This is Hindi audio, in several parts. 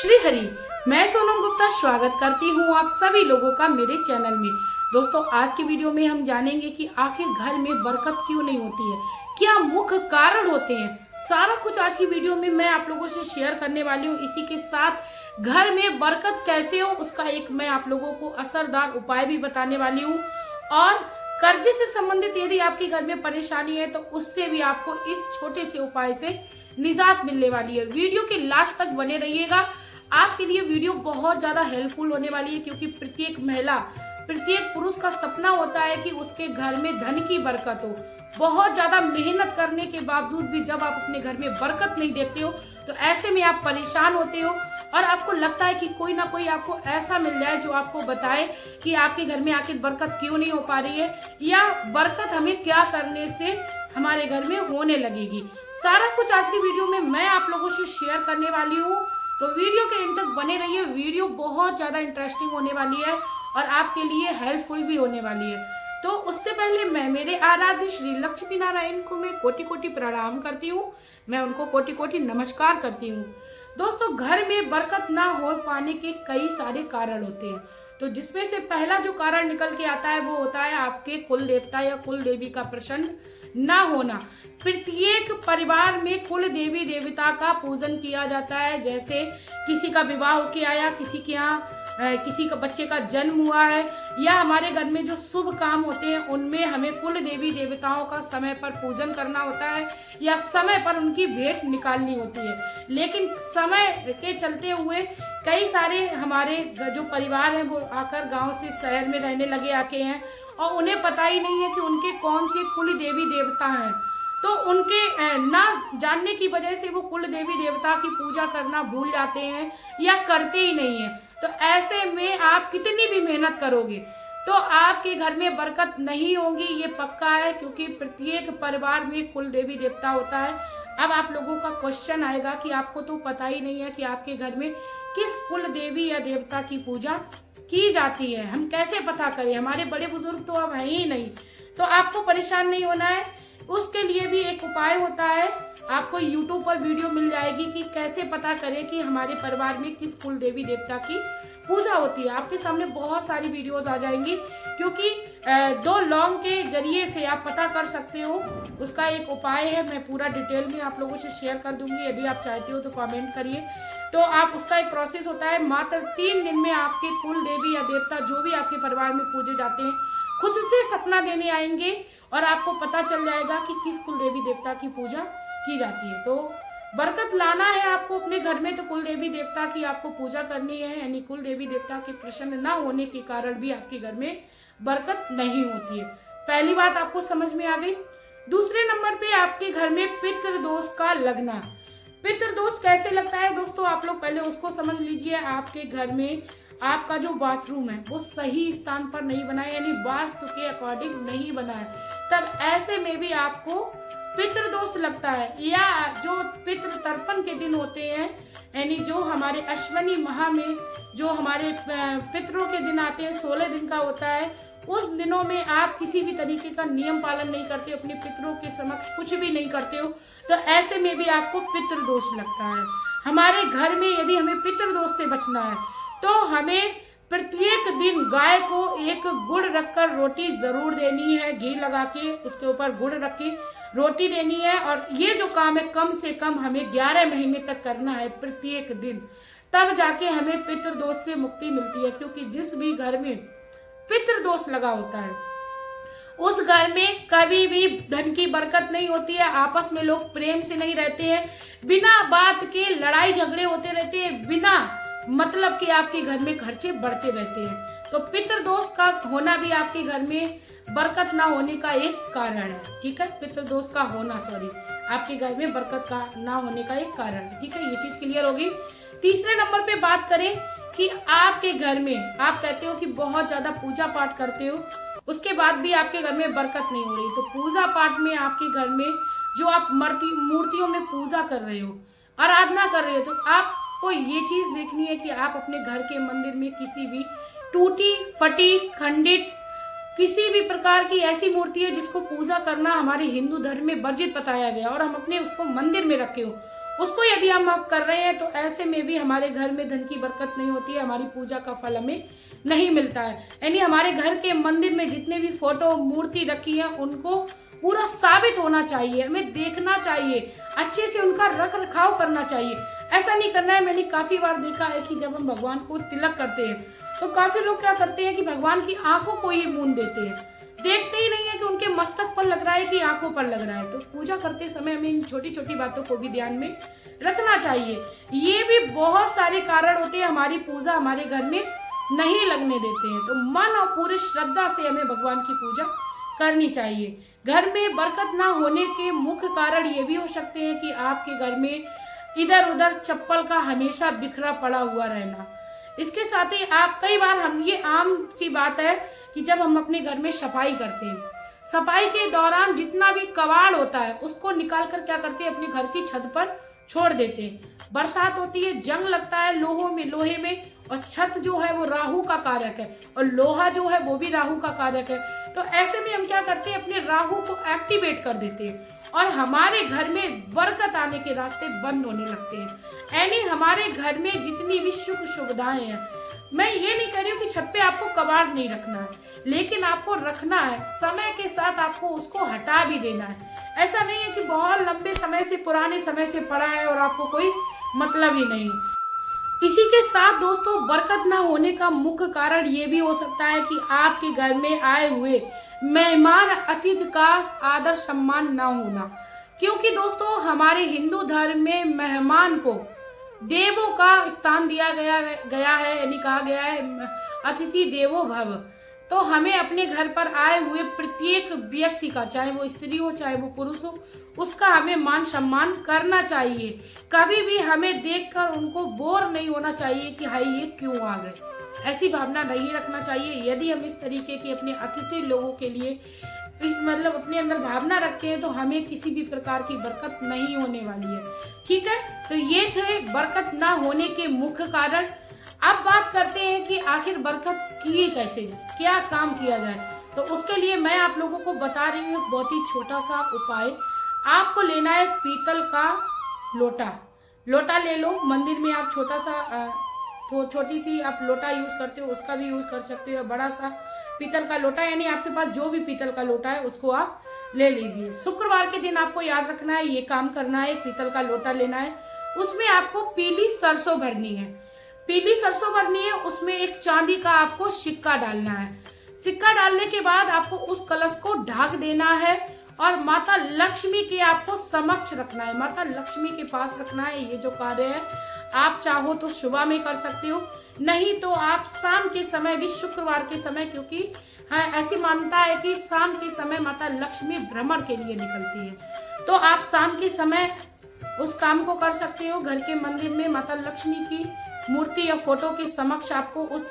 श्री हरि। मैं सोनम गुप्ता स्वागत करती हूँ आप सभी लोगों का मेरे चैनल में। दोस्तों, आज की वीडियो में हम जानेंगे कि आखिर घर में बरकत क्यों नहीं होती है, क्या मुख्य कारण होते हैं। सारा कुछ आज की वीडियो में मैं आप लोगों से शेयर करने वाली हूँ। इसी के साथ घर में बरकत कैसे हो उसका एक मैं आप लोगों को असरदार उपाय भी बताने वाली हूँ। और कर्जे से संबंधित यदि आपके घर में परेशानी है तो उससे भी आपको इस छोटे से उपाय से निजात मिलने वाली है। वीडियो के लास्ट तक बने रहिएगा, आपके लिए वीडियो बहुत ज्यादा हेल्पफुल होने वाली है, क्योंकि प्रत्येक महिला प्रत्येक पुरुष का सपना होता है कि उसके घर में धन की बरकत हो। बहुत ज्यादा मेहनत करने के बावजूद भी जब आप अपने घर में बरकत नहीं देखते हो तो ऐसे में आप परेशान होते हो और आपको लगता है कि कोई ना कोई आपको ऐसा मिल जाए जो आपको बताए कि आपके घर में आखिर बरकत क्यों नहीं हो पा रही है, या बरकत हमें क्या करने से हमारे घर में होने लगेगी। सारा कुछ आज की वीडियो में मैं आप लोगों से शेयर करने वाली हूँ, तो वीडियो के एंड तक बने रहिए। वीडियो बहुत ज्यादा इंटरेस्टिंग होने वाली है और आपके लिए हेल्पफुल भी होने वाली है। तो उससे पहले मैं मेरे आराध्य श्री लक्ष्मी नारायण को मैं कोटि कोटि प्रणाम करती हूँ, मैं उनको कोटि कोटि नमस्कार करती हूँ। दोस्तों, घर में बरकत ना हो पाने के कई सारे कारण होते हैं, तो जिसमें से पहला जो कारण निकल के आता है वो होता है आपके कुल देवता या कुल देवी का प्रसन्न ना होना। प्रत्येक परिवार में कुल देवी देवता का पूजन किया जाता है। जैसे किसी का विवाह होके आया, किसी के यहाँ किसी का बच्चे का जन्म हुआ है, या हमारे घर में जो शुभ काम होते हैं उनमें हमें कुल देवी देवताओं का समय पर पूजन करना होता है या समय पर उनकी भेंट निकालनी होती है। लेकिन समय के चलते हुए कई सारे हमारे जो परिवार हैं वो आकर गांव से शहर में रहने लगे आके हैं और उन्हें पता ही नहीं है कि उनके कौन से कुल देवी देवता हैं। तो उनके ना जानने की वजह से वो कुल देवी देवता की पूजा करना भूल जाते हैं या करते ही नहीं है। तो ऐसे में आप कितनी भी मेहनत करोगे तो आपके घर में बरकत नहीं होगी, ये पक्का है, क्योंकि प्रत्येक परिवार में कुल देवी देवता होता है। अब आप लोगों का क्वेश्चन आएगा कि आपको तो पता ही नहीं है कि आपके घर में किस कुल देवी या देवता की पूजा की जाती है, हम कैसे पता करें, हमारे बड़े बुजुर्ग तो अब है ही नहीं। तो आपको परेशान नहीं होना है, उसके लिए भी एक उपाय होता है। आपको YouTube पर वीडियो मिल जाएगी कि कैसे पता करें कि हमारे परिवार में किस कुल देवी देवता की पूजा होती है। आपके सामने बहुत सारी वीडियोस आ जाएंगी, क्योंकि 2 लॉन्ग के जरिए से आप पता कर सकते हो। उसका एक उपाय है, मैं पूरा डिटेल में आप लोगों से शेयर कर दूंगी, यदि आप चाहते हो तो कमेंट करिए। तो आप उसका एक प्रोसेस होता है, मात्र 3 दिन में आपके कुल देवी या देवता जो भी आपके परिवार में पूजे जाते हैं खुद से सपना देने आएंगे और आपको पता चल जाएगा कि किस कुल देवी देवता की पूजा की जाती है। तो बरकत लाना है आपको अपने घर में तो कुल देवी देवता की आपको पूजा करनी है, यानी कुल देवी देवता के प्रसन्न ना होने के कारण भी आपके घर में बरकत नहीं होती है। पहली बात आपको समझ में आ गई। दूसरे नंबर पे आपके घर में पितृदोष का लगना। पितृदोष कैसे लगता है दोस्तों, आप लोग पहले उसको समझ लीजिए। आपके घर में आपका जो बाथरूम है वो सही स्थान पर नहीं बना है, यानी वास्तु के अकॉर्डिंग नहीं बना है, तब ऐसे में भी आपको पितृदोष लगता है। या जो पितृ तर्पण के दिन होते हैं, यानी जो हमारे अश्वनी माह में जो हमारे पितरों के दिन आते हैं, 16 दिन का होता है, उस दिनों में आप किसी भी तरीके का नियम पालन नहीं करते, अपने पितरों के समक्ष कुछ भी नहीं करते हो, तो ऐसे में भी आपको पितृदोष लगता है। हमारे घर में यदि हमें पितृदोष से बचना है तो हमें प्रत्येक दिन गाय को एक गुड़ रखकर रोटी जरूर देनी है, घी लगा के उसके ऊपर गुड़ रख के रोटी देनी है। और ये जो काम है कम से कम हमें 11 महीने तक करना है प्रत्येक दिन, तब जाके हमें पितृदोष से मुक्ति मिलती है। क्योंकि जिस भी घर में पितृदोष लगा होता है उस घर में कभी भी धन की बरकत नहीं होती है, आपस में लोग प्रेम से नहीं रहते हैं, बिना बात के लड़ाई झगड़े होते रहते हैं, बिना मतलब कि आपके घर में खर्चे बढ़ते रहते हैं। तो पितृदोष का होना भी आपके घर में बरकत ना होने का एक कारण है। ठीक है, पितृदोष का होना आपके घर में बरकत का ना होने का एक कारण है। ठीक है, ये चीज क्लियर होगी। तीसरे नंबर पे बात करें कि आपके घर में आप कहते हो कि बहुत ज्यादा पूजा पाठ करते हो, उसके बाद भी आपके घर में बरकत नहीं हो रही, तो पूजा पाठ में आपके घर में जो आप मूर्तियों में पूजा कर रहे हो, आराधना कर रहे हो, तो आपको ये चीज देखनी है कि आप अपने घर के मंदिर में किसी भी टूटी फटी खंडित किसी भी प्रकार की ऐसी मूर्ति है जिसको पूजा करना हमारे हिंदू धर्म में वर्जित बताया गया और हम अपने उसको मंदिर में रखे हो, उसको यदि हम अब कर रहे हैं तो ऐसे में भी हमारे घर में धन की बरकत नहीं होती है, हमारी पूजा का फल हमें नहीं मिलता है। यानी हमारे घर के मंदिर में जितने भी फोटो मूर्ति रखी है उनको पूरा साबित होना चाहिए, हमें देखना चाहिए, अच्छे से उनका रख रखाव करना चाहिए। ऐसा नहीं करना है। मैंने काफी बार देखा है कि जब हम भगवान को तिलक करते हैं तो काफी लोग क्या करते हैं कि भगवान की आंखों को ही मूंद देते हैं, देखते ही नहीं है कि उनके मस्तक पर लग रहा है कि आंखों पर लग रहा है। तो पूजा करते समय हमें इन छोटी छोटी बातों को भी ध्यान में रखना चाहिए। ये भी बहुत सारे कारण होते हैं हमारी पूजा हमारे घर में नहीं लगने देते हैं। तो मन और पूरी श्रद्धा से हमें भगवान की पूजा करनी चाहिए। घर में बरकत ना होने के मुख्य कारण ये भी हो सकते हैं कि आपके घर में इधर उधर चप्पल का हमेशा बिखरा पड़ा हुआ रहना। इसके साथ ही आप कई बार हम ये आम सी बात है कि जब हम अपने घर में सफाई करते हैं, सफाई के दौरान जितना भी कबाड़ होता है उसको निकाल कर क्या करते हैं अपने घर की छत पर छोड़ देते हैं। बरसात होती है, जंग लगता है लोहे में और छत जो है वो राहु का कारक है और लोहा जो है वो भी राहु का कारक है। तो ऐसे में हम क्या करते हैं अपने राहु को एक्टिवेट कर देते हैं और हमारे घर में बरकत आने के रास्ते बंद होने लगते हैं। यानी हमारे घर में जितनी भी सुख सुविधाएं हैं, मैं ये नहीं कह रही हूँ कि छत पे आपको कबाड़ नहीं रखना है, लेकिन आपको रखना है, समय के साथ आपको उसको हटा भी देना है। ऐसा नहीं है कि बहुत लंबे समय से पुराने समय से पड़ा है और आपको कोई मतलब ही नहीं। इसी के साथ दोस्तों बरकत ना होने का मुख्य कारण ये भी हो सकता है कि आपके घर में आए हुए मेहमान अतिथि का आदर सम्मान ना होना। क्योंकि दोस्तों हमारे हिंदू धर्म में मेहमान को देवों का स्थान दिया गया है, यानी कहा गया है अतिथि देवो भव। तो हमें अपने घर पर आए हुए प्रत्येक व्यक्ति का, चाहे वो स्त्री हो चाहे वो पुरुष हो, उसका हमें मान सम्मान करना चाहिए। कभी भी हमें देखकर उनको बोर नहीं होना चाहिए कि हाय ये क्यों आ गए, ऐसी भावना नहीं रखना चाहिए। यदि हम इस तरीके की अपने अतिथि लोगों के लिए मतलब अपने अंदर भावना रखते हैं तो हमें किसी भी प्रकार की बरकत नहीं होने वाली है। ठीक है, तो ये थे बरकत ना होने के मुख्य कारण। अब बात करते हैं कि आखिर बरकत की कैसे जाए, क्या काम किया जाए। तो उसके लिए मैं आप लोगों को बता रही हूँ बहुत ही छोटा सा उपाय। आपको लेना है पीतल का लोटा ले लो। मंदिर में आप छोटा सा छोटी सी आप लोटा यूज करते हो उसका भी यूज कर सकते हो। बड़ा सा पीतल का लोटा, यानी आपके पास जो भी पीतल का लोटा है उसको आप ले लीजिए। शुक्रवार के दिन आपको याद रखना है, ये काम करना है। पीतल का लोटा लेना है, उसमें आपको पीली सरसों भरनी है। पीली सरसों भरनी है, उसमें एक चांदी का आपको सिक्का डालना है। सिक्का डालने के बाद आपको उस कलश को ढक देना है और माता लक्ष्मी के आपको समक्ष रखना है, माता लक्ष्मी के पास रखना है। ये जो कार्य है आप चाहो तो सुबह में कर सकते हो, नहीं तो आप शाम के समय भी, शुक्रवार के समय, क्योंकि हाँ ऐसी मान्यता है कि शाम के समय माता लक्ष्मी भ्रमण के लिए निकलती है। तो आप शाम के समय उस काम को कर सकते हो। घर के मंदिर में माता लक्ष्मी की मूर्ति या फोटो के समक्ष आपको उस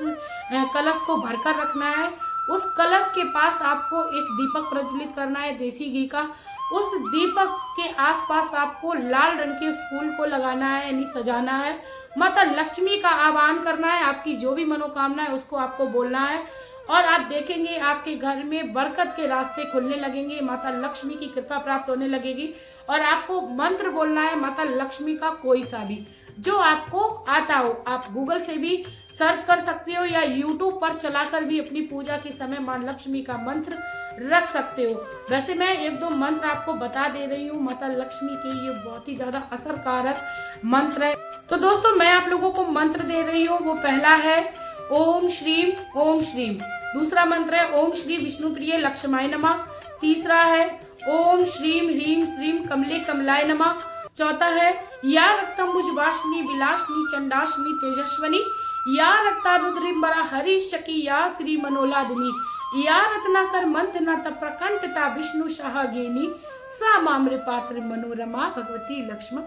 कलश को भरकर रखना है। उस कलश के पास आपको एक दीपक प्रज्वलित करना है देसी घी का। उस दीपक के आसपास आपको लाल रंग के फूल को लगाना है, यानी सजाना है। माता लक्ष्मी का आह्वान करना है, आपकी जो भी मनोकामना है उसको आपको बोलना है और आप देखेंगे आपके घर में बरकत के रास्ते खुलने लगेंगे, माता लक्ष्मी की कृपा प्राप्त होने लगेगी। और आपको मंत्र बोलना है माता लक्ष्मी का कोई सा भी जो आपको आता हो। आप गूगल से भी सर्च कर सकते हो या यूट्यूब पर चलाकर भी अपनी पूजा के समय मां लक्ष्मी का मंत्र रख सकते हो। वैसे मैं एक दो मंत्र आपको बता दे रही हूँ माता लक्ष्मी के, ये बहुत ही ज्यादा असरकारक मंत्र है। तो दोस्तों मैं आप लोगों को मंत्र दे रही हूँ। वो पहला है ओम श्रीम ओम श्रीम। दूसरा मंत्र है ओम श्री विष्णु प्रिय लक्ष्माय नमः। तीसरा है ओम श्रीम ह्रीम श्रीम कमले कमलाय नमः। चौथा है या रक्तंबुज वासनी विलासनी चंडाशनी तेजस्वनी या रक्तारुद्रिम्बरा हरि शकी या श्री मनोलादिनी या रत्नाकर मंथना प्रकंठता विष्णु शाहगेनी सा मामृ पात्र मनोरमा भगवती लक्ष्मण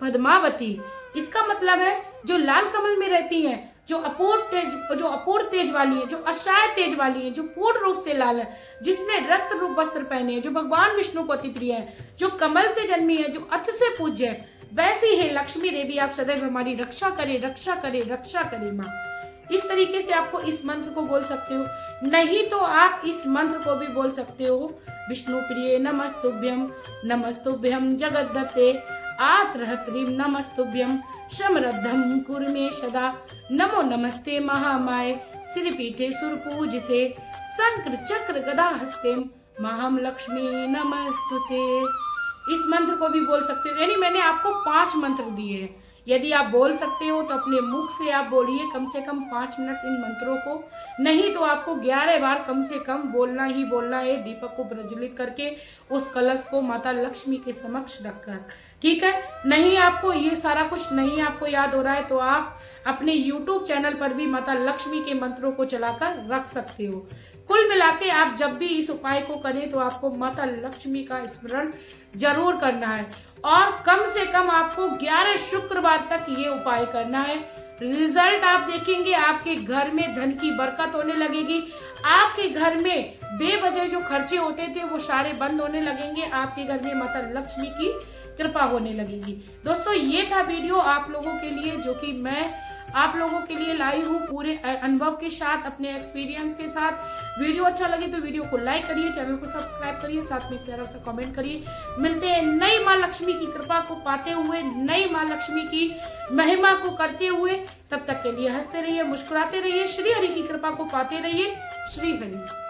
पद्मावती। इसका मतलब है जो लाल कमल में रहती हैं, जो अपूर्व तेज वाली है, जो अशाय तेज वाली है, जो पूर्ण रूप से लाल है, जिसने रक्त रूप वस्त्र पहने हैं, जो भगवान विष्णु को अति प्रिय है, जो कमल से जन्मी है, जो अति से पूज्य है, वैसी है लक्ष्मी देवी आप सदैव हमारी रक्षा करे रक्षा करे रक्षा करे माँ। इस तरीके से आपको इस मंत्र को बोल सकते हो। नहीं तो आप इस मंत्र को भी बोल सकते हो विष्णु प्रिय नमस्तुभ्यम नमस्तुभ्यम जगद्दत्ते आत्रहत्रीं नमस्तुभ्यं समृद्धं कुरु मे सदा। नमो नमस्ते महामाये श्रीपीठे सुरपूजिते शंकर चक्र गदा हस्ते महाम लक्ष्मी नमस्तुते। इस मंत्र को भी बोल सकते हो, यानी मैंने आपको 5 मंत्र दिए हैं। यदि आप बोल सकते हो तो अपने मुख से आप बोलिए कम से कम 5 मिनट इन मंत्रों को, नहीं तो आपको 11 बार कम से कम बोलना ही बोलना है, दीपक को प्रज्वलित करके उस कलश को माता लक्ष्मी के समक्ष रखकर। ठीक है, नहीं आपको ये सारा कुछ नहीं आपको याद हो रहा है तो आप अपने YouTube चैनल पर भी माता लक्ष्मी के मंत्रों को चलाकर रख सकते हो। कुल मिलाके आप जब भी इस उपाय को करें तो आपको माता लक्ष्मी का स्मरण जरूर करना है और कम से कम आपको 11 शुक्रवार तक ये उपाय करना है। रिजल्ट आप देखेंगे, आपके घर में धन की बरकत होने लगेगी, आपके घर में बेवजह जो खर्चे होते थे वो सारे बंद होने लगेंगे, आपके घर में माता लक्ष्मी की कृपा होने लगेगी। दोस्तों ये था वीडियो आप लोगों के लिए, जो कि मैं आप लोगों के लिए लाई हूँ पूरे अनुभव के साथ, अपने एक्सपीरियंस के साथ। वीडियो अच्छा लगे तो वीडियो को लाइक करिए, चैनल को सब्सक्राइब करिए, साथ में प्यारा सा कमेंट करिए। मिलते हैं नई माँ लक्ष्मी की कृपा को पाते हुए, नई माँ लक्ष्मी की महिमा को करते हुए। तब तक के लिए हंसते रहिए, मुस्कुराते रहिए, श्री हरि की कृपा को पाते रहिए। श्री हरि।